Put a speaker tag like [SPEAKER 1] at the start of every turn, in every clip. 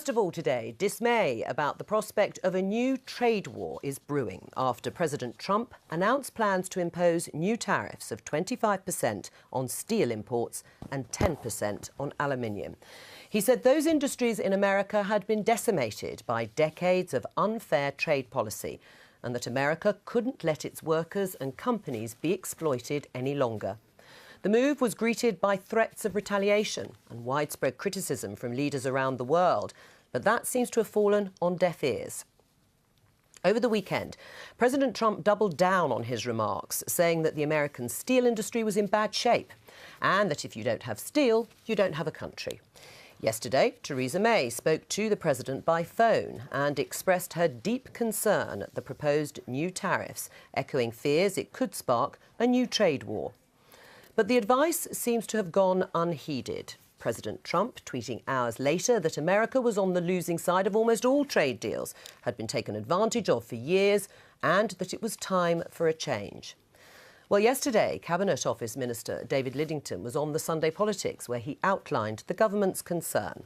[SPEAKER 1] First of all today, dismay about the prospect of a new trade war is brewing after President Trump announced plans to impose new tariffs of 25% on steel imports and 10% on aluminium. He said those industries in America had been decimated by decades of unfair trade policy and that America couldn't let its workers and companies be exploited any longer. The move was greeted by threats of retaliation and widespread criticism from leaders around the world, but that seems to have fallen on deaf ears. Over the weekend, President Trump doubled down on his remarks, saying that the American steel industry was in bad shape and that if you don't have steel, you don't have a country. Yesterday, Theresa May spoke to the president by phone and expressed her deep concern at the proposed new tariffs, echoing fears it could spark a new trade war. But the advice seems to have gone unheeded. President Trump tweeting hours later that America was on the losing side of almost all trade deals, had been taken advantage of for years, and that it was time for a change. Well, yesterday, Cabinet Office Minister David Lidington was on the Sunday Politics, where he outlined the government's concern.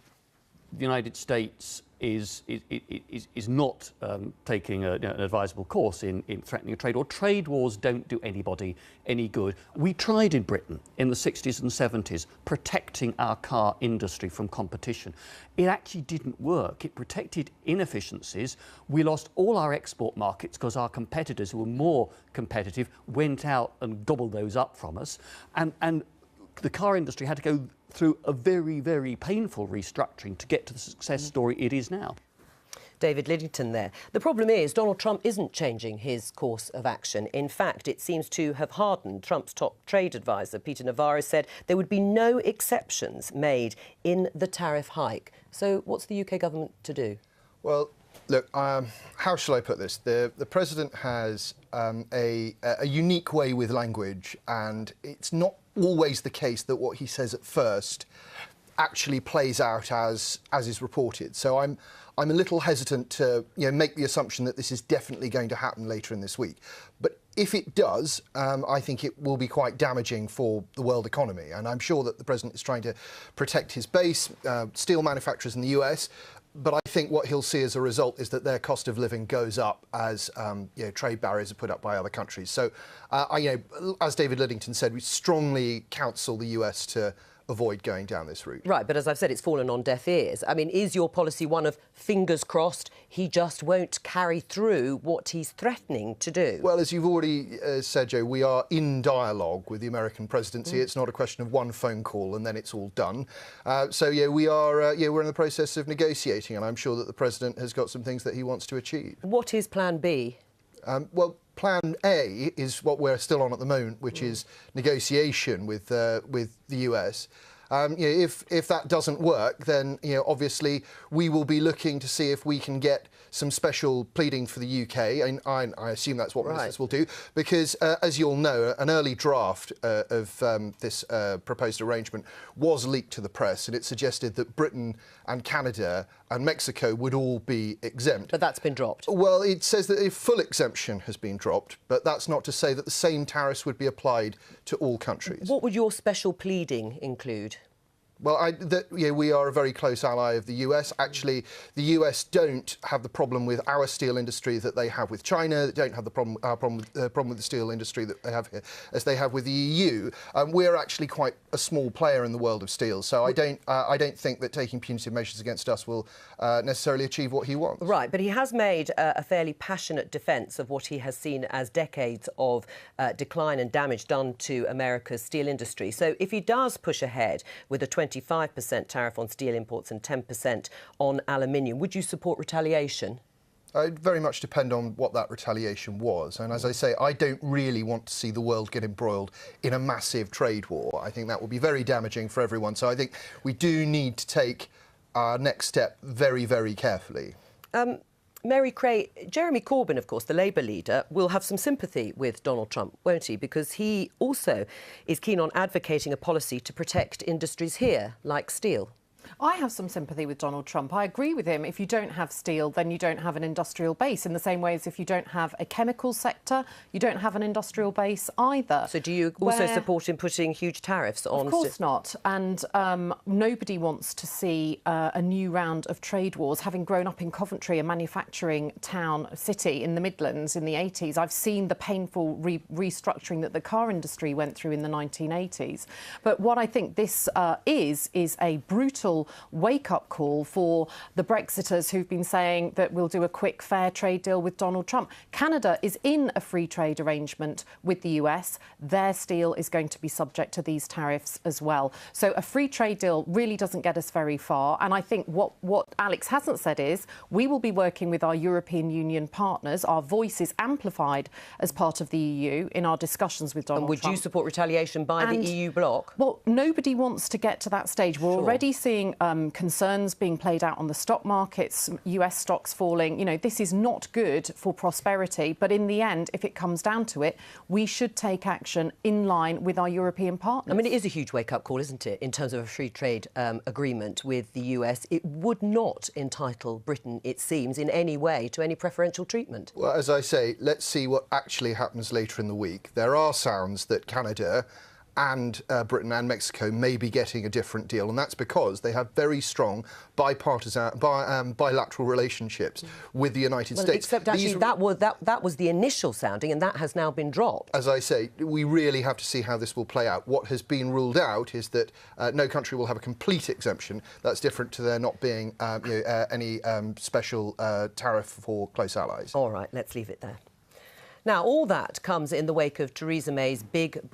[SPEAKER 2] The United States is not taking an advisable course in threatening a trade war. Trade wars don't do anybody any good. We tried in Britain in the 60s and 70s protecting our car industry from competition. It actually didn't work. It protected inefficiencies. We lost all our export markets because our competitors, who were more competitive, went out and gobbled those up from us. And the car industry had to go through a very, very painful restructuring to get to the success story it is now.
[SPEAKER 1] David Lidington there. The problem is Donald Trump isn't changing his course of action. In fact, it seems to have hardened. Trump's top trade advisor, Peter Navarro, said there would be no exceptions made in the tariff hike. So what's the UK government to do?
[SPEAKER 3] Well, look, how shall I put this? The president has a unique way with language, and it's not always the case that what he says at first actually plays out as is reported. So I'm a little hesitant to make the assumption that this is definitely going to happen later in this week. But if it does, I think it will be quite damaging for the world economy. And I'm sure that the president is trying to protect his base, steel manufacturers in the US. But I think what he'll see as a result is that their cost of living goes up as trade barriers are put up by other countries. So, as David Lidington said, we strongly counsel the US to avoid going down this route.
[SPEAKER 1] Right, but as I've said, it's fallen on deaf ears. I mean, is your policy one of fingers crossed he just won't carry through what he's threatening to do?
[SPEAKER 3] Well, as you've already said, Joe, we are in dialogue with the American presidency. It's not a question of one phone call and then it's all done. We're in the process of negotiating, and I'm sure that the president has got some things that he wants to achieve.
[SPEAKER 1] What is Plan B?
[SPEAKER 3] Well, Plan A is what we're still on at the moment, which is negotiation with the US. If that doesn't work, then obviously we will be looking to see if we can get some special pleading for the UK, and I assume that's what ministers will do, because as you'll know, an early draft of this proposed arrangement was leaked to the press, and it suggested that Britain and Canada and Mexico would all be exempt.
[SPEAKER 1] But that's been dropped.
[SPEAKER 3] Well, it says that a full exemption has been dropped, but that's not to say that the same tariffs would be applied to all countries.
[SPEAKER 1] What would your special pleading include?
[SPEAKER 3] Well, we are a very close ally of the US. Actually, the US don't have the problem with our steel industry that they have with China. They don't have the problem with the steel industry that they have here as they have with the EU. We're actually quite a small player in the world of steel, so I don't think that taking punitive measures against us will necessarily achieve what he wants.
[SPEAKER 1] Right, but he has made a fairly passionate defence of what he has seen as decades of decline and damage done to America's steel industry. So if he does push ahead with a 25% tariff on steel imports and 10% on aluminium, would you support retaliation?
[SPEAKER 3] It very much depend on what that retaliation was. And as I say, I don't really want to see the world get embroiled in a massive trade war. I think that will be very damaging for everyone. So I think we do need to take our next step very, very carefully.
[SPEAKER 1] Mary Cray, Jeremy Corbyn, of course, the Labour leader, will have some sympathy with Donald Trump, won't he? Because he also is keen on advocating a policy to protect industries here, like steel.
[SPEAKER 4] I have some sympathy with Donald Trump. I agree with him. If you don't have steel, then you don't have an industrial base. In the same way as if you don't have a chemical sector, you don't have an industrial base either.
[SPEAKER 1] So do you also support him putting huge tariffs on?
[SPEAKER 4] Of course not. And nobody wants to see a new round of trade wars. Having grown up in Coventry, a manufacturing city in the Midlands in the 80s, I've seen the painful restructuring that the car industry went through in the 1980s. But what I think this is a brutal wake-up call for the Brexiters who've been saying that we'll do a quick, fair trade deal with Donald Trump. Canada is in a free trade arrangement with the US. Their steel is going to be subject to these tariffs as well. So a free trade deal really doesn't get us very far. And I think what Alex hasn't said is we will be working with our European Union partners. Our voice is amplified as part of the EU in our discussions with Donald Trump.
[SPEAKER 1] And would you support retaliation by the EU bloc?
[SPEAKER 4] Well, nobody wants to get to that stage. We're already seeing concerns being played out on the stock markets, US stocks falling. You know, this is not good for prosperity. But in the end, if it comes down to it, we should take action in line with our European partners.
[SPEAKER 1] I mean, it is a huge wake-up call, isn't it, in terms of a free trade agreement with the US. It would not entitle Britain, it seems, in any way to any preferential treatment.
[SPEAKER 3] Well, as I say, let's see what actually happens later in the week. There are sounds that Canada and Britain and Mexico may be getting a different deal, and that's because they have very strong bilateral relationships with the United States.
[SPEAKER 1] Except actually that was the initial sounding, and that has now been dropped.
[SPEAKER 3] As I say, we really have to see how this will play out. What has been ruled out is that no country will have a complete exemption. That's different to there not being any special tariff for close allies.
[SPEAKER 1] All right, let's leave it there. Now, all that comes in the wake of Theresa May's big